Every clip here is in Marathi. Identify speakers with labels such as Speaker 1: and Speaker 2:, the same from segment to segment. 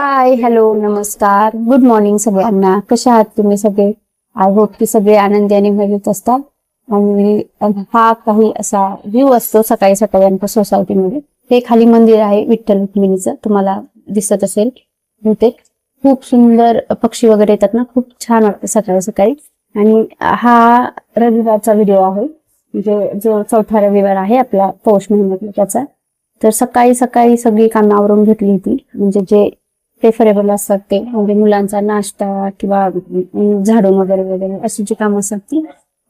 Speaker 1: हाय, हॅलो, नमस्कार, गुड मॉर्निंग सगळ्यांना. कशा आहात तुम्ही सगळे? आय होप की सगळे आनंदी आणि मजेत असतात. आणि हा काही असा व्ह्यू असतो सकाळी सकाळी आमच्या सोसायटीमध्ये. हे खाली मंदिर आहे विठ्ठल रुक्मिणीचं, तुम्हाला दिसत असेल. ते खूप सुंदर पक्षी वगैरे येतात ना, खूप छान वाटतं सकाळी सकाळी. आणि हा रविवारचा व्हिडिओ आहे, म्हणजे जो चौथा रविवार आहे आपला पौष महिन्यातला त्याचा. तर सकाळी सकाळी सगळी कामं आवरून घेतली होती, म्हणजे जे प्रेफरेबल असतात ते, म्हणजे मुलांचा नाश्ता किंवा झाडून वगैरे वगैरे अशी जी कामं असतात ती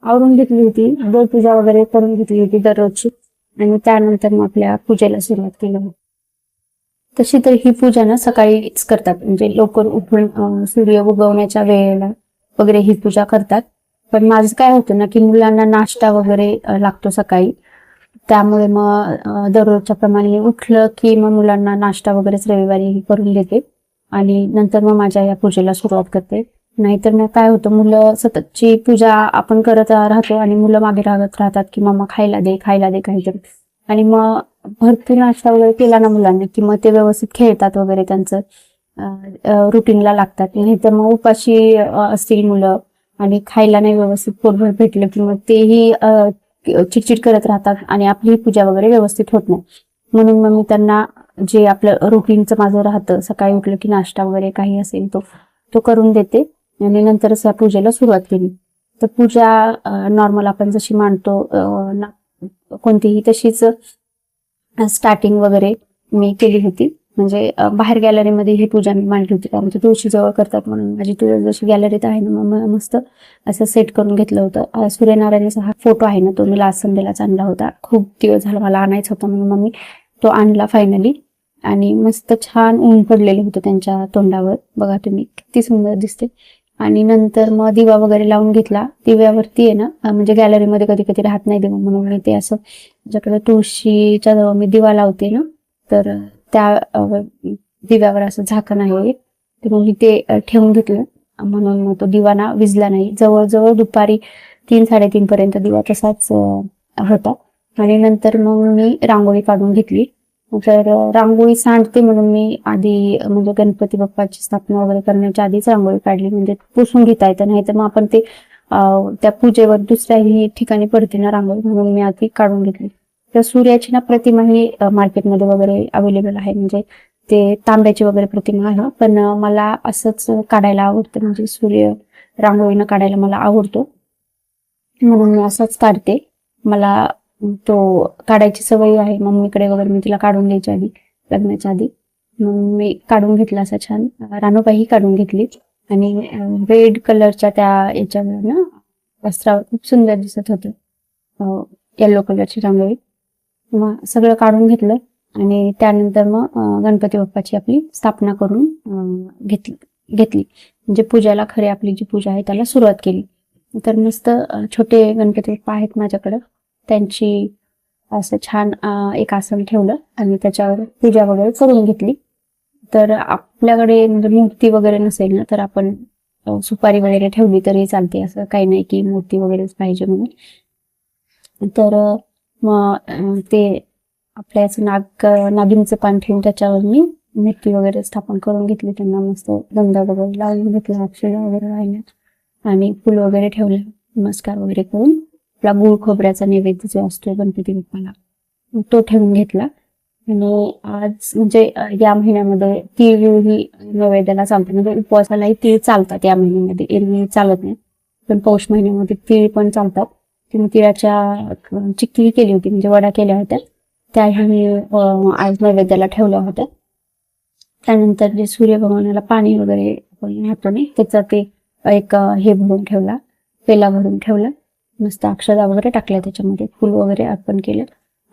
Speaker 1: आवरून घेतली होती. देवपूजा वगैरे करून घेतली होती दररोजची. आणि त्यानंतर मग आपल्या पूजेला सुरुवात केली होती. तशी तर ही पूजा ना सकाळीच करतात, म्हणजे लवकर उठून सूर्य उगवण्याच्या वेळेला वगैरे ही पूजा करतात. पण माझं काय होतं ना की मुलांना नाश्ता वगैरे लागतो सकाळी. त्यामुळे मग दररोजच्या प्रमाणे उठलं की मग मुलांना नाश्ता वगैरेच रविवारी करून देते आणि नंतर मग माझ्या या पूजेला सुरुवात करते. नाहीतर मग काय होतं, मुलं सततची पूजा आपण करत राहतो आणि मुलं मागे राहत राहतात की मम्मा खायला दे खायला दे काहीतरी. आणि मग भरपूर नाश्ता वगैरे केला ना मुलांनी की मग ते व्यवस्थित खेळतात वगैरे, त्यांचं रुटीनला लागतात. नाहीतर मग उपाशी असतील मुलं आणि खायला नाही व्यवस्थित पोटभर भेटलं की मग तेही चिडचिड करत राहतात आणि आपली पूजा वगैरे व्यवस्थित होत नाही. म्हणून मग मी त्यांना जे आपलं रुटीनचं माझं राहतं, सकाळी उठलं की नाश्ता वगैरे काही असेल तो तो करून देते आणि नंतरच या पूजेला सुरुवात केली. तर पूजा नॉर्मल आपण जशी मांडतो कोणतीही, तशीच स्टार्टिंग वगैरे मी केली होती. म्हणजे बाहेर गॅलरीमध्ये ही पूजा मी मांडली होती, कारण तुळशी जवळ करतात म्हणून. माझी तुळस जशी गॅलरीत आहे ना, मग मस्त असं सेट करून घेतलं होतं. सूर्यनारायणाचा हा फोटो आहे ना, तो मी लास्ट संडेलाच आणला होता. खूप दिवस झाला मला आणायचा होता म्हणून मग मी तो आणला फायनली. आणि मस्त छान ऊन पडलेलं होतं त्यांच्या तोंडावर, बघा तुम्ही किती सुंदर दिसते. आणि नंतर मग दिवा वगैरे लावून घेतला. दिव्यावरती आहे ना, म्हणजे गॅलरीमध्ये कधी कधी राहत नाही दिवा, म्हणून मी ते असं ज्याकडे तुळशीच्या जवळ मी दिवा लावते ना, तर त्या दिव्यावर असं झाकण आहे ते, मग मी ते ठेवून घेतलं. म्हणून मग तो दिवा ना विझला नाही. जवळजवळ दुपारी 3-3:30 पर्यंत दिवा तसाच होता. आणि नंतर मग मी रांगोळी काढून घेतली. तर रांगोळी सांडते म्हणून मी आधी, म्हणजे गणपती बाप्पाची स्थापना वगैरे करण्याच्या आधीच रांगोळी काढली, म्हणजे पुसून घेता येतं. नाही तर मग आपण ते त्या पूजेवर दुसऱ्याही ठिकाणी पडते ना रांगोळी, म्हणून मी आधी काढून घेतली. तर सूर्याची ना प्रतिमा ही मार्केटमध्ये वगैरे अवेलेबल आहे, म्हणजे ते तांब्याची वगैरे प्रतिमा आहे. पण मला असंच काढायला आवडतं, म्हणजे सूर्य रांगोळीनं काढायला मला आवडतो, म्हणून मी असंच काढते. मला तो काढायची सवय आहे मम्मीकडे वगैरे, मी तिला काढून द्यायची आधी, लग्नाच्या आधी. मग मी काढून घेतला असा छान. रानोबाई काढून घेतली आणि रेड कलरच्या त्या याच्यावर ना वस्त्रावर खूप सुंदर दिसत होतं येलो कलरची रांगोळी. मग सगळं काढून घेतलं आणि त्यानंतर मग गणपती बाप्पाची आपली स्थापना करून घेतली, म्हणजे पूजाला खरी आपली जी पूजा आहे त्याला सुरुवात केली. तर मस्त छोटे गणपती बाप्पा आहेत माझ्याकडं, त्यांची असं छान एक आसन ठेवलं आणि त्याच्यावर पूजा वगैरे करून घेतली. तर आपल्याकडे म्हणजे मूर्ती वगैरे नसेल ना, तर आपण सुपारी वगैरे ठेवली तरी चालते, असं काही नाही की मूर्ती वगैरेच पाहिजे म्हणून. तर मग ते आपल्याचं नागिनचं पान ठेवून त्याच्यावर मी मूर्ती वगैरे स्थापन करून घेतली. त्यांना मस्त गंधा वगैरे लावून घेतला, अक्षर वगैरे राहिल्या आणि फुल वगैरे ठेवलं. नमस्कार वगैरे करून आपला गुळ खोबऱ्याचा नैवेद्य जो असतो गणपती बाप्पाला, तो ठेवून घेतला. आणि आज म्हणजे या महिन्यामध्ये तीळ ही नैवेद्याला चालते, म्हणजे उपवासालाही तीळ चालतात या महिन्यामध्ये, एरवी चालत नाही. पण पौष महिन्यामध्ये तीळ पण चालतात. तिने तिळाच्या चिक्की केली होती, म्हणजे वड्या केल्या होत्या, त्याही आज नैवेद्याला ठेवल्या होत्या. त्यानंतर जे सूर्य भगवानाला पाणी वगैरे आपण घालतो ना, त्याचा ते एक हे भरून ठेवला, पेला भरून ठेवला. मस्त अक्षदा वगैरे टाकल्या त्याच्यामध्ये, फुल वगैरे अर्पण केलं.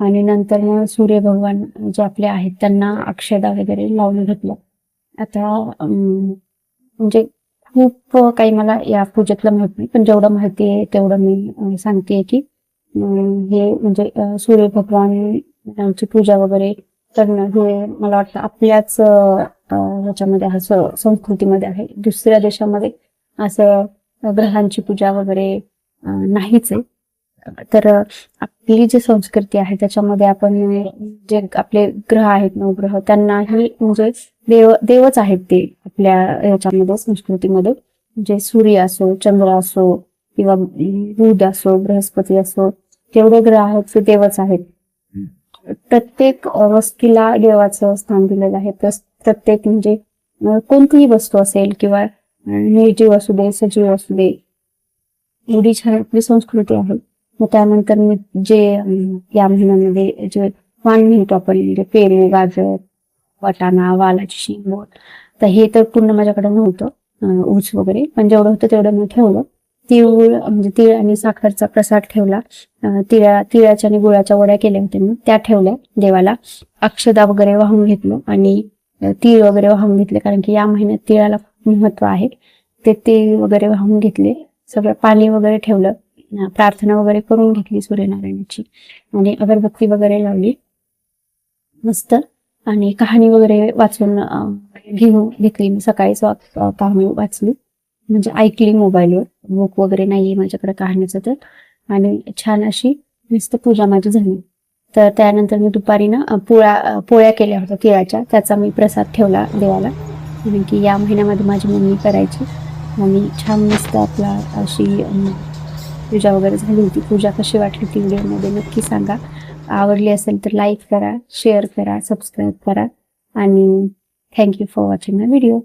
Speaker 1: आणि नंतर मग सूर्य भगवान जे आपले आहेत त्यांना अक्षदा वगैरे लावून घेतलं. आता म्हणजे खूप काही मला या पूजेतलं माहित नाही, पण जेवढं माहिती आहे तेवढं मी सांगतेय की हे म्हणजे सूर्य भगवानाची पूजा वगैरे करणं हे मला वाटतं आपल्याच ह्याच्यामध्ये आहे, संस्कृतीमध्ये आहे. दुसऱ्या देशामध्ये असं ग्रहांची पूजा वगैरे नाहीच आहे. तर आपली जी संस्कृती आहे त्याच्यामध्ये आपण जे आपले ग्रह आहेत, नवग्रह, त्यांनाही म्हणजे देवच आहेत ते आपल्या याच्यामध्ये, संस्कृतीमध्ये. म्हणजे सूर्य असो, चंद्र असो, किंवा बुध असो, बृहस्पती असो, जेवढे ग्रह आहेत ते देवच आहेत. प्रत्येक वस्तूला देवाचं स्थान दिलेलं आहे. प्रत्येक म्हणजे कोणतीही वस्तू असेल किंवा निर्जीव असू दे, सजीव असू दे, एवढी छान आपली संस्कृती आहे. मग त्यानंतर मी जे या महिन्यामध्ये जे वाण म्हणतो आपण, म्हणजे पेरू, गाजर, वाटाणा, वालाची शेंग, तर हे तर पूर्ण माझ्याकडे नव्हतं, ऊस वगैरे, पण जेवढं होतं तेवढं मी ठेवलं. तीळ, म्हणजे तीळ आणि साखरचा प्रसाद ठेवला. तिळाच्या आणि गुळाच्या वड्या केल्या होत्या मी, त्या ठेवल्या देवाला. अक्षदा वगैरे वाहून घेतलं आणि तीळ वगैरे वाहून घेतले, कारण की या महिन्यात तिळाला खूप महत्व आहे. ते तीळ वगैरे वाहून घेतले, सगळं पाणी वगैरे ठेवलं, प्रार्थना वगैरे करून घेतली सूर्यनारायणाची, आणि अगरबत्ती वगैरे लावली मस्त. आणि कहाणी वगैरे वाचून घेतली मी. सकाळीच कहाणी वाचली, म्हणजे ऐकली मोबाईलवर, बुक वगैरे नाहीये माझ्याकडे कहाणीचं तर. आणि छान अशी मस्त पूजा माझी झाली. तर त्यानंतर मी दुपारी ना पोळ्या केल्या होत्या तिळाच्या, त्याचा मी प्रसाद ठेवला देवाला, कारण की या महिन्यामध्ये माझी मम्मी करायची. आणि छान मस्त आपला अशी पूजा वगैरे झाली होती. पूजा कशी वाटली ती व्हिडिओमध्ये नक्की सांगा. आवडली असेल तर लाईक करा, शेअर करा, सबस्क्राईब करा, आणि thank you for watching my video.